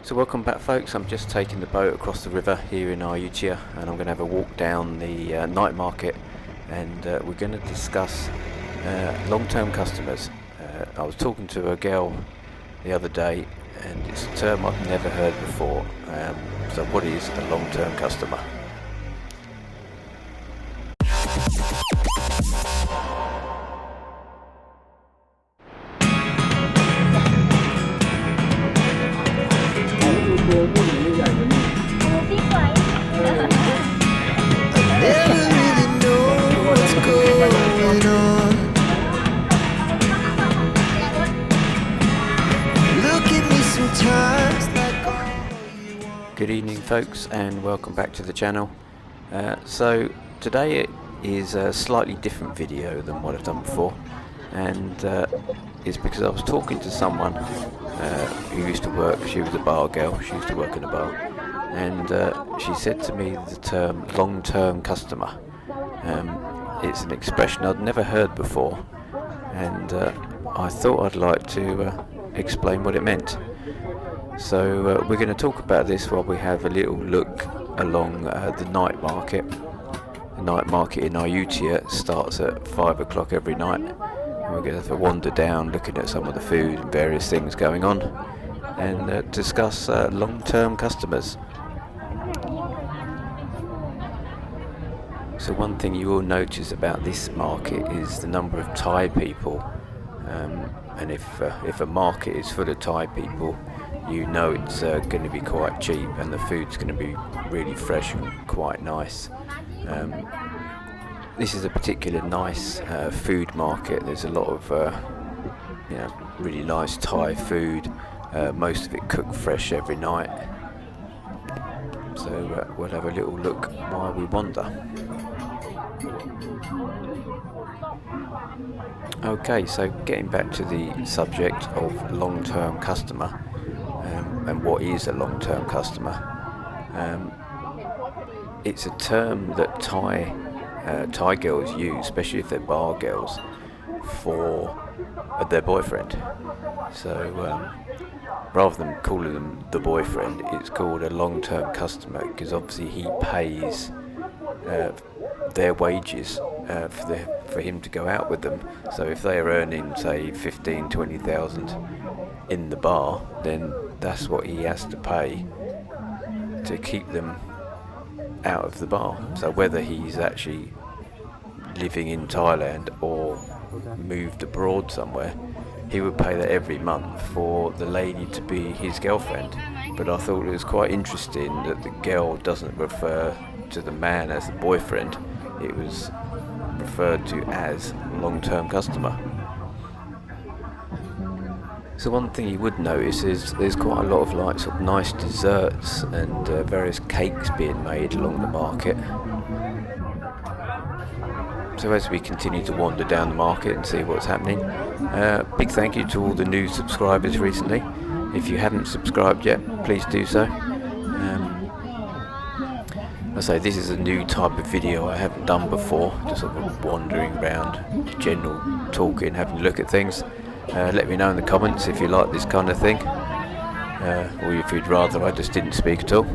So welcome back, folks. I'm just taking the boat across the river here in Ayutthaya, and I'm going to have a walk down the night market, and we're going to discuss long-term customers. I was talking to a girl the other day, and it's a term I've never heard before. So what is a long-term customer? Good evening, folks, and welcome back to the channel. So today it is a slightly different video than what I've done before, and it's because I was talking to someone who used to work. She was a bar girl. She used to work in a bar, and she said to me the term long-term customer. It's an expression I'd never heard before, and I thought I'd like to explain what it meant. So we're going to talk about this while we have a little look along the night market. The night market in Ayutthaya starts at 5 o'clock every night. We're going to have a wander down, looking at some of the food and various things going on, and discuss long-term customers. So one thing you will notice about this market is the number of Thai people, and if a market is full of Thai people, you know it's going to be quite cheap, and the food's going to be really fresh and quite nice. This is a particular nice food market. There's a lot of really nice Thai food, most of it cooked fresh every night. So we'll have a little look while we wander. Okay, so getting back to the subject of long-term customer, and what is a long-term customer. It's a term that Thai girls use, especially if they're bar girls, for their boyfriend. So rather than calling them the boyfriend, it's called a long-term customer, because obviously he pays their wages for him to go out with them. So if they are earning, say, 15,000-20,000 in the bar, then that's what he has to pay to keep them out of the bar. So whether he's actually living in Thailand or moved abroad somewhere, he would pay that every month for the lady to be his girlfriend. But I thought it was quite interesting that the girl doesn't refer to the man as the boyfriend. It was referred to as long-term customer. So one thing you would notice is there's quite a lot of sort of nice desserts and various cakes being made along the market. So as we continue to wander down the market and see what's happening, big thank you to all the new subscribers recently. If you haven't subscribed yet, please do so. I say this is a new type of video I haven't done before, just sort of wandering around, general talking, having a look at things. Let me know in the comments if you like this kind of thing, or if you'd rather I just didn't speak at all.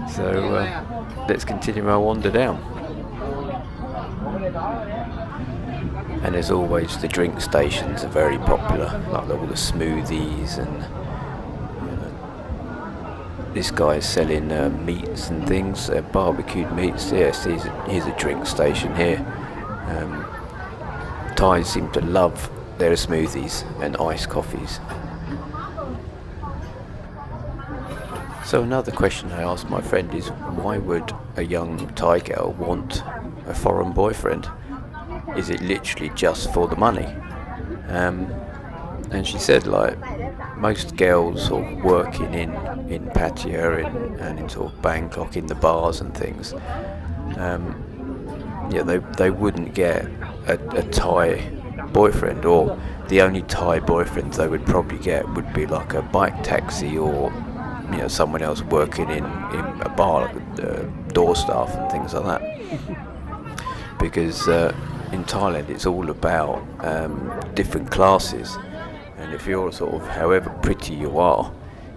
So let's continue our wander down. And as always, the drink stations are very popular, like all the smoothies, and this guy's selling meats and things, barbecued meats. Yes, here's a drink station here. Thais seem to love their smoothies and iced coffees. So another question I asked my friend is, why would a young Thai girl want a foreign boyfriend? Is it literally just for the money? And she said, like, most girls sort of working in Pattaya and in sort of Bangkok in the bars and things, they wouldn't get a Thai boyfriend, or the only Thai boyfriends they would probably get would be like a bike taxi, or someone else working in a bar, like door staff and things like that. Because in Thailand it's all about different classes, and if you're sort of, however pretty you are,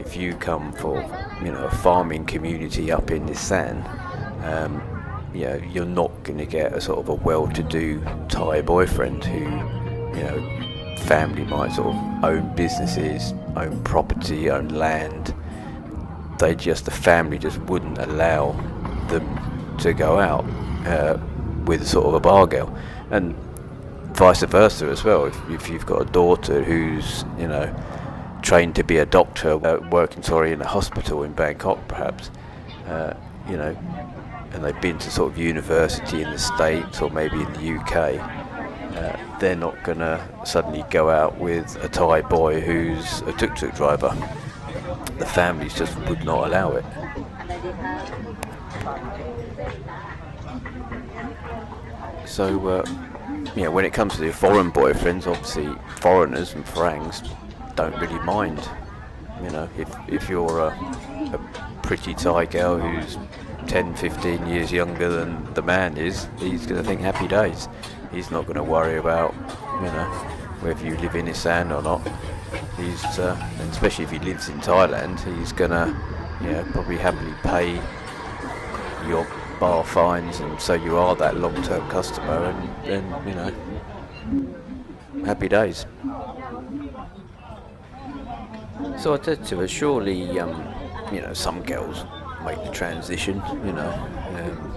if you come for, a farming community up in the San, you're not going to get a sort of a well-to-do Thai boyfriend who, family might sort of own businesses, own property, own land. The family just wouldn't allow them to go out with sort of a bar girl, and vice versa as well. If you've got a daughter who's, trained to be a doctor, working in a hospital in Bangkok perhaps, and they've been to sort of university in the States or maybe in the UK, they're not going to suddenly go out with a Thai boy who's a tuk-tuk driver. The families just would not allow it. So, when it comes to the foreign boyfriends, obviously foreigners and Farangs don't really mind. If you're a pretty Thai girl who's 10, 15 years younger than the man is, he's going to think happy days. He's not going to worry about, whether you live in Isan or not. And especially if he lives in Thailand, he's going to, probably happily pay your bar fines, and so you are that long-term customer, and then, happy days. So I said to her, surely, some girls make the transition,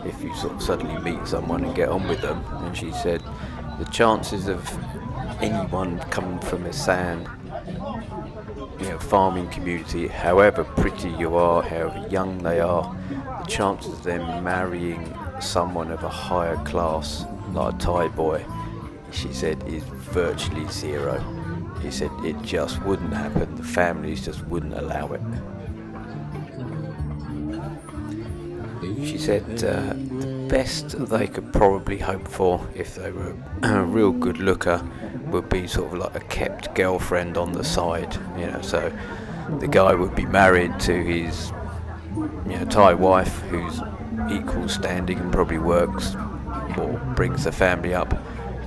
if you sort of suddenly meet someone and get on with them. And she said, the chances of anyone coming from a San, farming community, however pretty you are, however young they are, the chances of them marrying someone of a higher class, like a Thai boy, she said, is virtually zero. He said it just wouldn't happen. The families just wouldn't allow it. She said the best they could probably hope for, if they were a real good looker, would be sort of like a kept girlfriend on the side. So the guy would be married to his Thai wife, who's equal standing and probably works or brings the family up,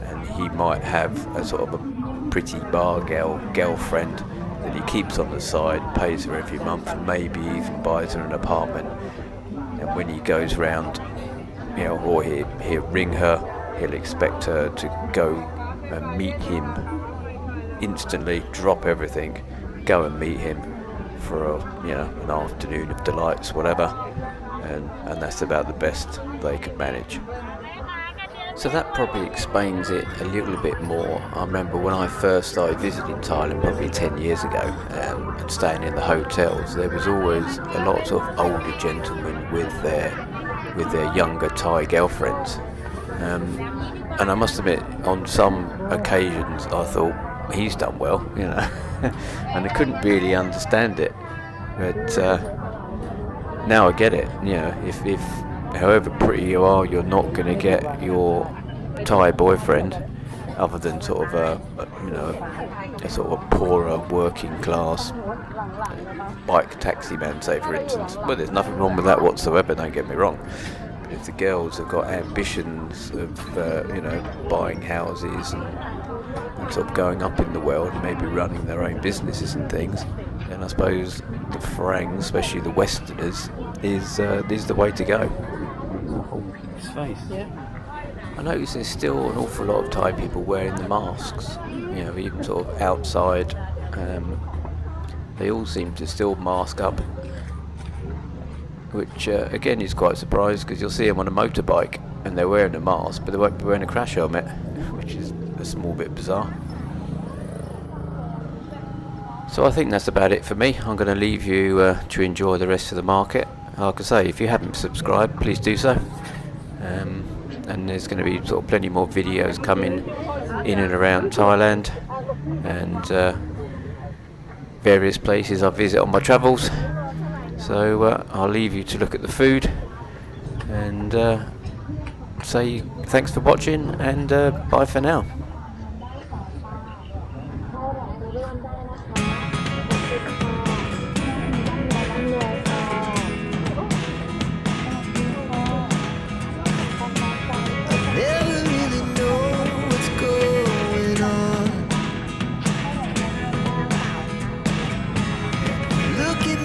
and he might have a sort of a pretty bar girlfriend that he keeps on the side, pays her every month, and maybe even buys her an apartment. And when he goes round, or he'll ring her, he'll expect her to go and meet him instantly, drop everything, go and meet him for an afternoon of delights, whatever, and that's about the best they could manage. So that probably explains it a little bit more. I remember when I first started visiting Thailand, probably 10 years ago, and staying in the hotels, there was always a lot of older gentlemen with their younger Thai girlfriends. And I must admit, on some occasions, I thought, he's done well, and I couldn't really understand it. But now I get it. If however pretty you are, you're not going to get your Thai boyfriend, other than sort of a sort of a poorer working class bike taxi man, say, for instance. Well, there's nothing wrong with that whatsoever, don't get me wrong. But if the girls have got ambitions of buying houses and sort of going up in the world and maybe running their own businesses and things, then I suppose the Farangs, especially the Westerners, is the way to go. His face. Yeah. I notice there's still an awful lot of Thai people wearing the masks. Even sort of outside, they all seem to still mask up, which again is quite surprised, because you'll see them on a motorbike and they're wearing a mask, but they won't be wearing a crash helmet, which is a small bit bizarre. So I think that's about it for me. I'm going to leave you to enjoy the rest of the market. Like I say, if you haven't subscribed, please do so. And there's going to be sort of plenty more videos coming in and around Thailand and various places I visit on my travels. So I'll leave you to look at the food and say thanks for watching, and bye for now. Looking